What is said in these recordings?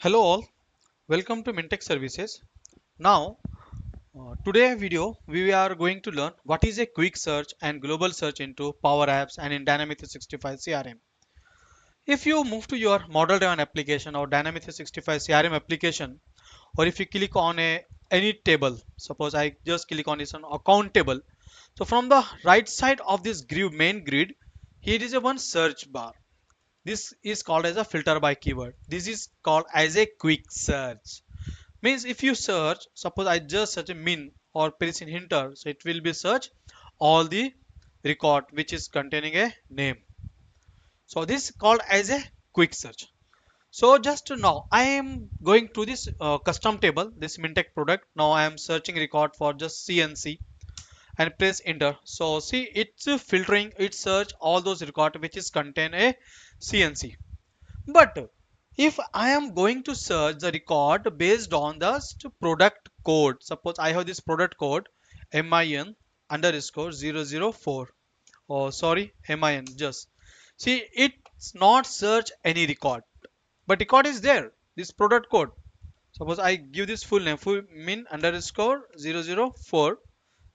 Hello all, welcome to Mintech Services. Now, today video we are going to learn what is a quick search and global search into Power Apps and in Dynamics 365 CRM. If you move to your model driven application or Dynamics 365 CRM application, or if you click on any table, suppose I just click on this on account table. So from the right side of this main grid, here is a one search bar. This is called as a filter by keyword. This is called as a quick search. Means if you search, suppose I just search a min or press in enter, so it will be search all the record which is containing a name. So this is called as a quick search. So just now I am going to this custom table, this Mintech product. Now I am searching record for just CNC and press enter. So see, it's filtering, it search all those record which is contain a CNC. But if I am going to search the record based on the product code, suppose I have this product code MIN underscore 004. Oh, sorry, MIN just. See, it's not search any record, but record is there. This product code. Suppose I give this full name, full min underscore 004.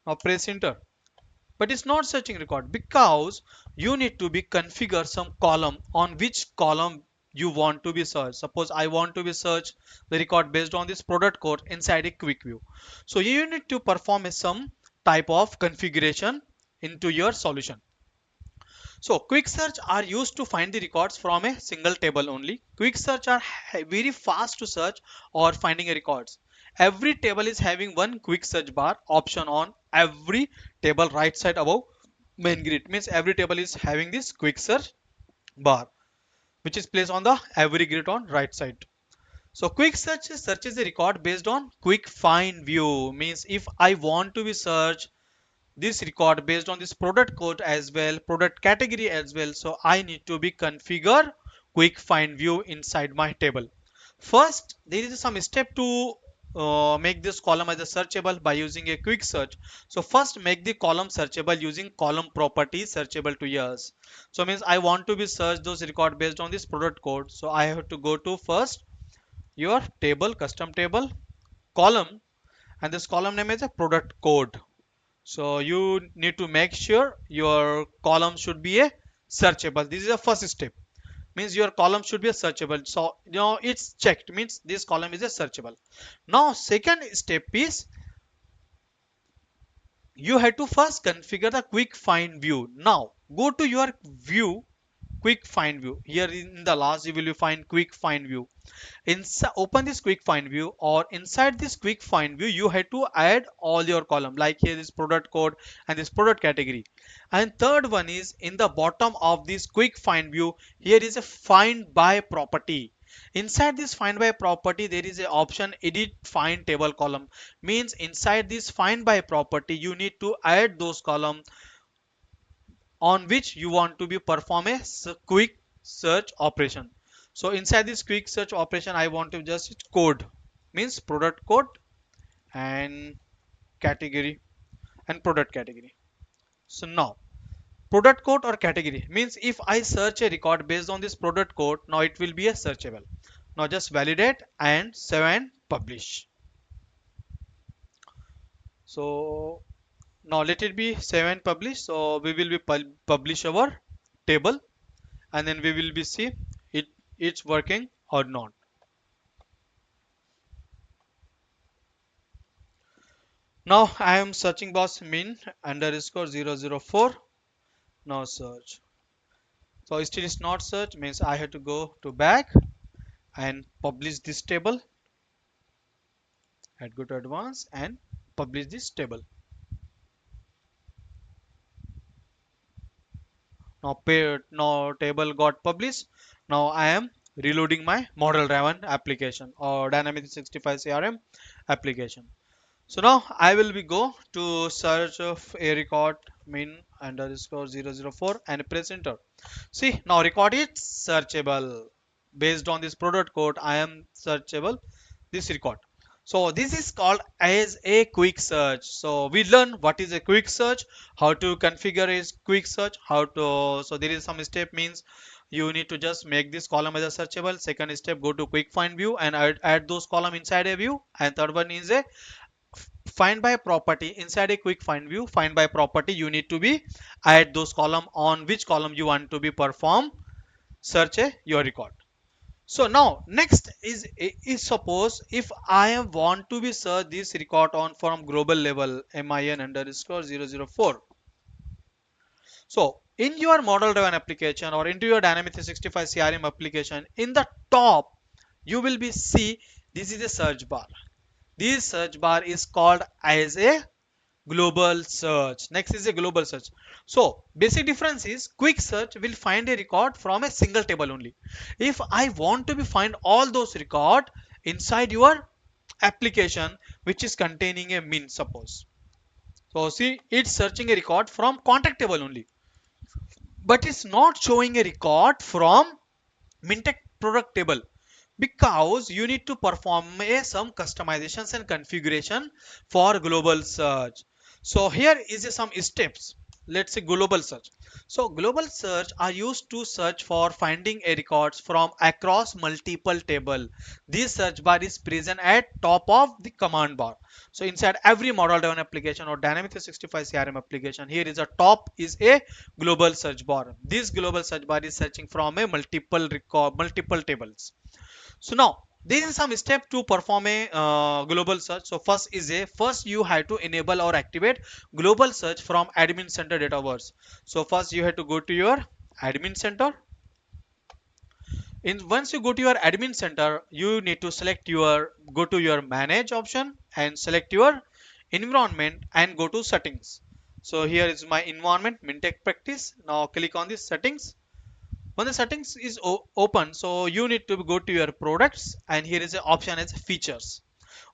Now press enter. But it's not searching record because you need to be configure some column on which column you want to be searched. Suppose I want to be search the record based on this product code inside a quick view. So you need to perform some type of configuration into your solution. So quick search are used to find the records from a single table only. Quick search are very fast to search or finding a records. Every table is having one quick search bar option on every table right side above main grid. Means every table is having this quick search bar which is placed on the every grid on right side. So quick search searches a record based on quick find view. Means if I want to be search this record based on this product code as well, product category as well, so I need to be configure quick find view inside my table. First there is some step to make this column as a searchable by using a quick search. So first make the column searchable using column property searchable to years. So means I want to be search those record based on this product code, so I have to go to first your table, custom table, column, and this column name is a product code. So you need to make sure your column should be a searchable. This is the first step. Means your column should be a searchable. So it's checked. Means this column is a searchable. Now second step is you have to first configure the quick find view. Now go to your view, quick find view. Here in the last you will find quick find view. Open this quick find view, or inside this quick find view you have to add all your column, like here is product code and this product category. And third one is in the bottom of this quick find view, here is a find by property. Inside this find by property there is a option edit find table column. Means inside this find by property you need to add those column on which you want to be perform a quick search operation. So inside this quick search operation I want to just code, means product code and category and product category. So now product code or category means if I search a record based on this product code, now it will be a searchable. Now just validate and save and publish. So now let it be save and publish. So we will be publish our table, and then we will be see it's working or not. Now I am searching box min underscore 004. Now search. So still is not search, means I have to go to back and publish this table. I'd go to advanced and publish this table. Now table got published. Now I am reloading my model driven application or Dynamics 365 CRM application. So now I will be go to search of a record min underscore 004 and press enter. See, now record is searchable. Based on this product code, I am searchable this record. So this is called as a quick search. So we learn what is a quick search, how to configure a quick search, how to, so there is some step means you need to just make this column as a searchable. Second step, go to quick find view and add those column inside a view. And third one is a find by property. Inside a quick find view, find by property, you need to be add those column on which column you want to be perform search your record. So now next is suppose if I want to be search this record on from global level min underscore 004. So in your model driven application or into your Dynamics 365 CRM application, in the top you will be see this is a search bar. This search bar is called as a global search. Next is a global search. So basic difference is quick search will find a record from a single table only. If I want to be find all those record inside your application which is containing a min suppose. So see it's searching a record from contact table only, but it's not showing a record from Mintech product table because you need to perform some customizations and configuration for global search. So here is some steps. Let's say global search. So global search are used to search for finding a records from across multiple table. This search bar is present at top of the command bar. So inside every model driven application or Dynamics 365 CRM application, here is a top is a global search bar. This global search bar is searching from a multiple record, multiple tables. So now there is some step to perform a global search. So first you have to enable or activate global search from admin center Dataverse. So first you have to go to your admin center. Once you go to your admin center, you need to select your go to your manage option and select your environment and go to settings. So here is my environment Mintech practice. Now click on this settings. When the settings is open, so you need to go to your products and here is an option as features.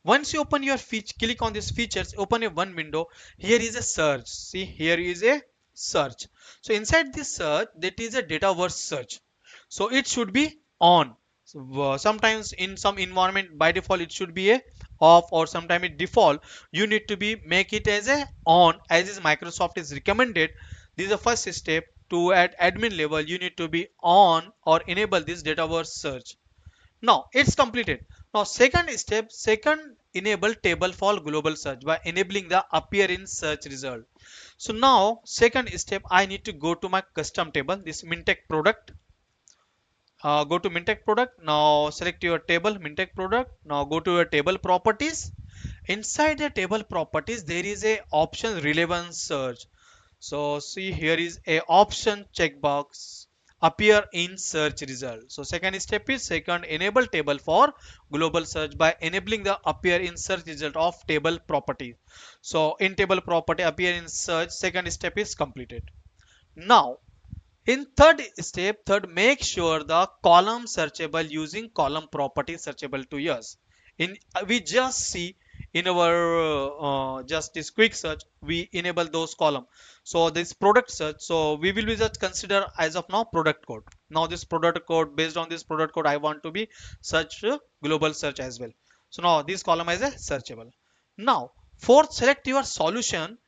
Once you open your feature, click on this features, open a one window. Here is a search. See, here is a search. So inside this search, that is a Dataverse search. So it should be on. So, sometimes in some environment by default it should be a off, or sometimes it default. You need to be make it as a on, as is Microsoft is recommended. This is the first step. To at admin level, you need to be on or enable this Dataverse search. Now it's completed. Now second step, second enable table for global search by enabling the appear in search result. So now second step, I need to go to my custom table, this Mintech product. Go to Mintech product. Now select your table Mintech product. Now go to your table properties. Inside the table properties, there is a option relevance search. So see here is a option checkbox appear in search result. So second step is second enable table for global search by enabling the appear in search result of table property. So in table property appear in search, second step is completed. Now in third step, third, make sure the column searchable using column property searchable to us. In we just see in our just this quick search, we enable those column. So this product search, so we will be just consider as of now product code. Now this product code, based on this product code, I want to be search global search as well. So now this column is a searchable. Now fourth, select your solution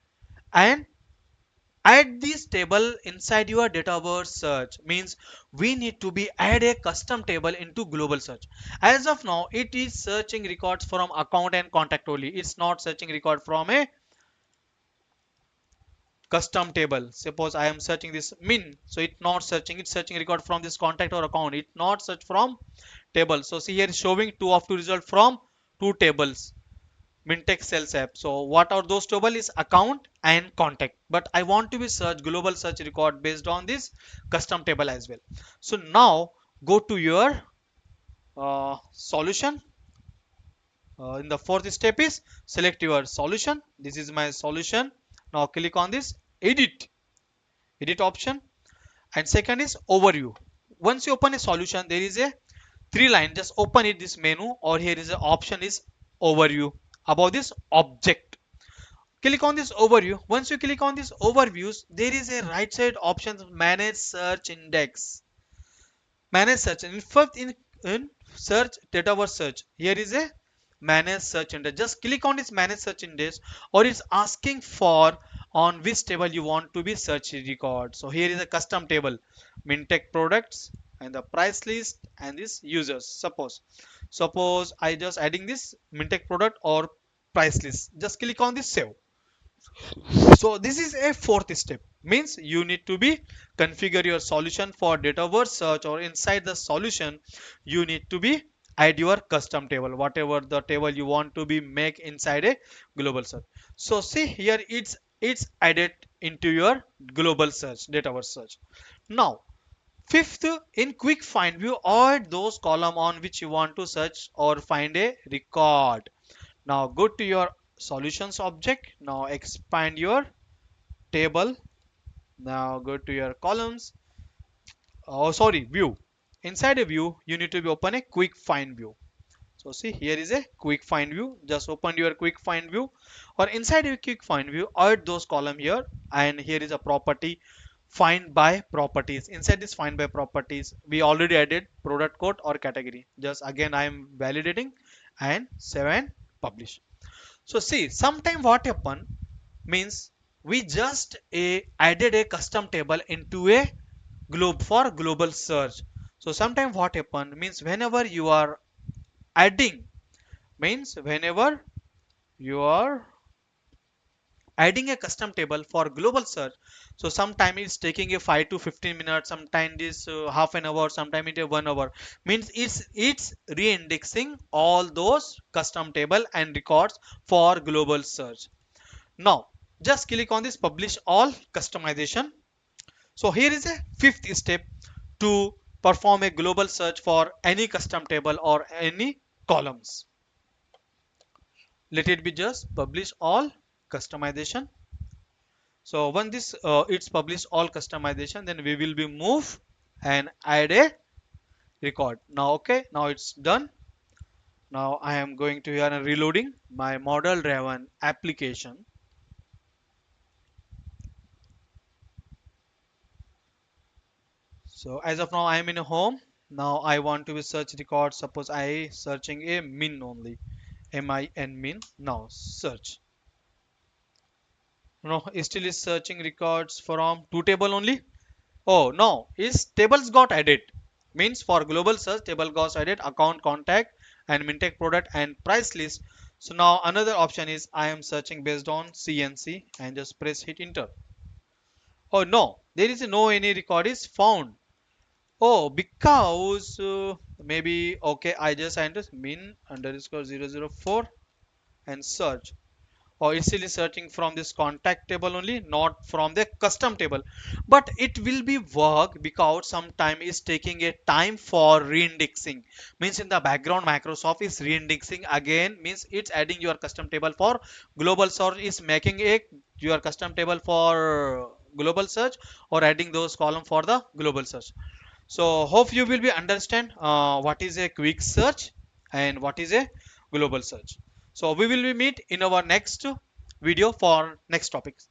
and add this table inside your Dataverse search. Means we need to be add a custom table into global search. As of now it is searching records from account and contact only. It's not searching record from a custom table. Suppose I am searching this min, so it's not searching, it's searching record from this contact or account. It not search from table. So see here is showing two of two result from two tables Mintech sales app. So what are those table is account and contact, but I want to be search global search record based on this custom table as well. So now go to your solution. In the fourth step is select your solution. This is my solution. Now click on this edit option, and second is overview. Once you open a solution, there is a three line, just open it this menu, or here is an option is overview. Above this object, click on this overview. Once you click on this overviews, there is a right side option manage search index. Manage search in search Dataverse search, here is a manage search index. Just click on this manage search index, or it's asking for on which table you want to be search record. So here is a custom table, Mintech products and the price list and this users. Suppose I just adding this Mintech product or price list. Just click on this save. So this is a fourth step. Means you need to be configure your solution for Dataverse search, or inside the solution you need to be add your custom table, whatever the table you want to be make inside a global search. So see here it's added into your global search, Dataverse search. Now fifth, in quick find view, add those column on which you want to search or find a record. Now go to your solutions object. Now expand your table. Now go to your columns. Oh, sorry, view. Inside a view, you need to be open a quick find view. So see, here is a quick find view. Just open your quick find view, or inside your quick find view, add those column here. And here is a property, find by properties. Inside this find by properties, we already added product code or category. Just again, I am validating and save and publish. So see, sometime what happen means we just added a custom table into a globe for global search. So sometime what happen means whenever you are adding, means whenever you are adding a custom table for global search, so sometime it's taking a 5 to 15 minutes, sometime this half an hour, sometime it a 1 hour. Means it's re-indexing all those custom table and records for global search. Now just click on this publish all customization. So here is a fifth step to perform a global search for any custom table or any columns. Let it be just publish all customization. So when this it's published all customization, then we will be move and add a record. Now okay, now it's done. Now I am going to here and reloading my model driven application. So as of now I am in a home. Now I want to be search record. Suppose I searching a min only, min min. Now search. No, it still is searching records from two table only. Oh no, is tables got added. Means for global search table got added, account, contact and Mintech product and price list. So now another option is I am searching based on CNC and just press hit enter. Oh no, there is no any record is found. Oh, because maybe okay, I just enter min underscore 004 and search. Or it's still searching from this contact table only, not from the custom table. But it will be work because sometime is taking a time for reindexing. Means in the background Microsoft is reindexing again, means it's adding your custom table for global search, is making a your custom table for global search, or adding those column for the global search. So hope you will be understand what is a quick search and what is a global search. So we will be meet in our next video for next topics.